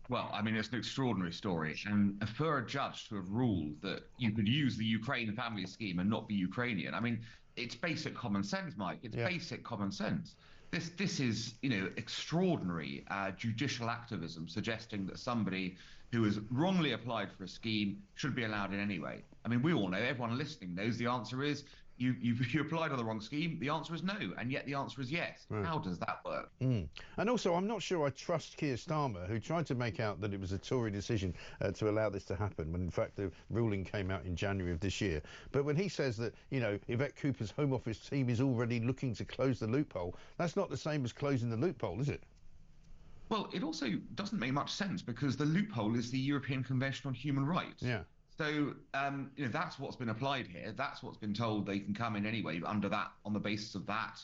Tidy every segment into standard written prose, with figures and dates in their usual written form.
Well, I mean, it's an extraordinary story. And for a judge to have ruled that you could use the Ukraine family scheme and not be Ukrainian, I mean, it's basic common sense, Mike. It's Yeah. basic common sense. This is, extraordinary judicial activism suggesting that somebody who has wrongly applied for a scheme should be allowed in anyway. I mean, we all know, everyone listening knows the answer is you applied on the wrong scheme. The answer is no, and yet the answer is yes. Right. How does that work? And also, I'm not sure I trust Keir Starmer, who tried to make out that it was a Tory decision to allow this to happen, when in fact the ruling came out in January of this year. But when he says that, Yvette Cooper's Home Office team is already looking to close the loophole, that's not the same as closing the loophole, is it? Well, it also doesn't make much sense because the loophole is the European Convention on Human Rights. Yeah. So, that's what's been applied here. That's what's been told they can come in anyway under that, on the basis of that,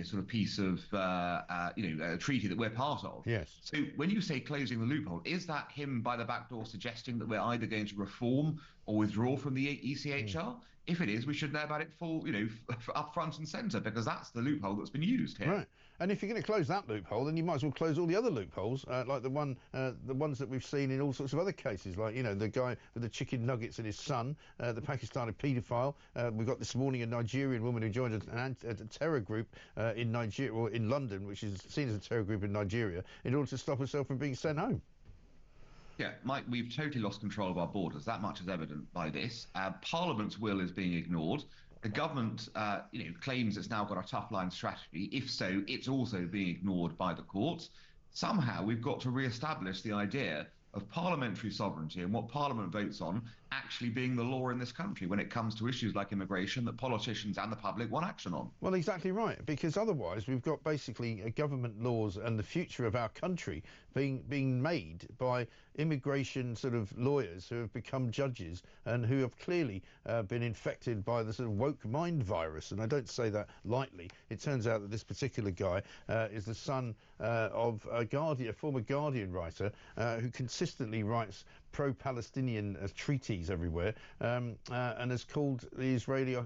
sort of piece of, a treaty that we're part of. Yes. So when you say closing the loophole, is that him by the back door suggesting that we're either going to reform or withdraw from the ECHR? If it is, we should know about it full, up front and centre, because that's the loophole that's been used here. Right. And if you're going to close that loophole, then you might as well close all the other loopholes, like the ones that we've seen in all sorts of other cases, like, the guy with the chicken nuggets and his son, the Pakistani paedophile. We've got this morning a Nigerian woman who joined a terror group in Nigeria, or in London, which is seen as a terror group in Nigeria, in order to stop herself from being sent home. Yeah, Mike, we've totally lost control of our borders. That much is evident by this. Parliament's will is being ignored. The government, claims it's now got a tough line strategy. If so, it's also being ignored by the courts. Somehow we've got to re-establish the idea of parliamentary sovereignty and what Parliament votes on actually being the law in this country when it comes to issues like immigration that politicians and the public want action on. Well, exactly right, because otherwise we've got basically government laws and the future of our country being made by immigration sort of lawyers who have become judges and who have clearly been infected by the sort of woke mind virus. And I don't say that lightly. It turns out that this particular guy is the son of a former Guardian writer who consistently writes pro-Palestinian treaties everywhere, and has called the Israeli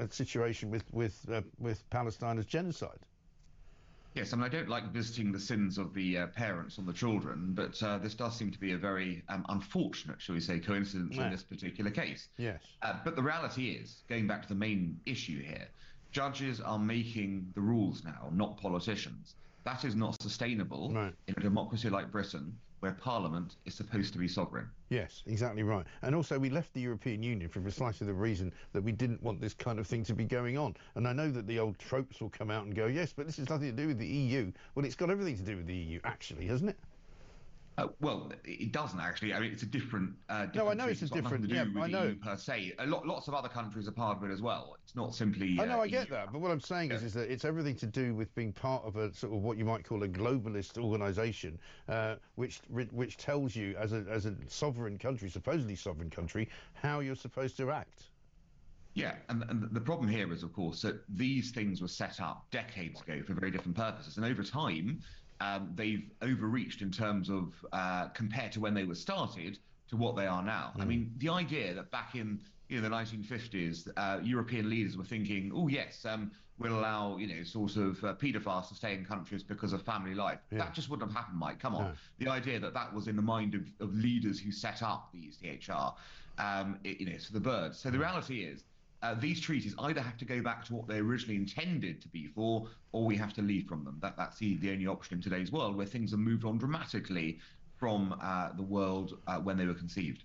situation with Palestine as genocide. Yes, I mean, I don't like visiting the sins of the parents on the children, but this does seem to be a very unfortunate, shall we say, coincidence in this particular case. Yes. But the reality is, going back to the main issue here, judges are making the rules now, not politicians. That is not sustainable in a democracy like Britain, where Parliament is supposed to be sovereign. Yes, exactly right. And also we left the European Union for precisely the reason that we didn't want this kind of thing to be going on. And I know that the old tropes will come out and go, yes, but this has nothing to do with the EU. Well, it's got everything to do with the EU, actually, hasn't it? Well, it doesn't actually. I mean, it's a different. No, I know it's a different. Yeah, I know. EU per se. Lots of other countries are part of it as well. It's not simply. I know, I get that, but what I'm saying is that it's everything to do with being part of a sort of what you might call a globalist organisation, which tells you as a sovereign country, supposedly sovereign country, how you're supposed to act. Yeah, and the problem here is, of course, that these things were set up decades ago for very different purposes, and over time, they've overreached in terms of compared to when they were started to what they are now. I mean, the idea that back in the 1950s, European leaders were thinking, oh yes, we'll allow sort of paedophiles to stay in countries because of family life. That just wouldn't have happened, Mike. Come on. No. The idea that was in the mind of leaders who set up the ECHR, it's for the birds. So the reality is, these treaties either have to go back to what they originally intended to be for, or we have to leave from them. That's the only option in today's world, where things have moved on dramatically from the world when they were conceived.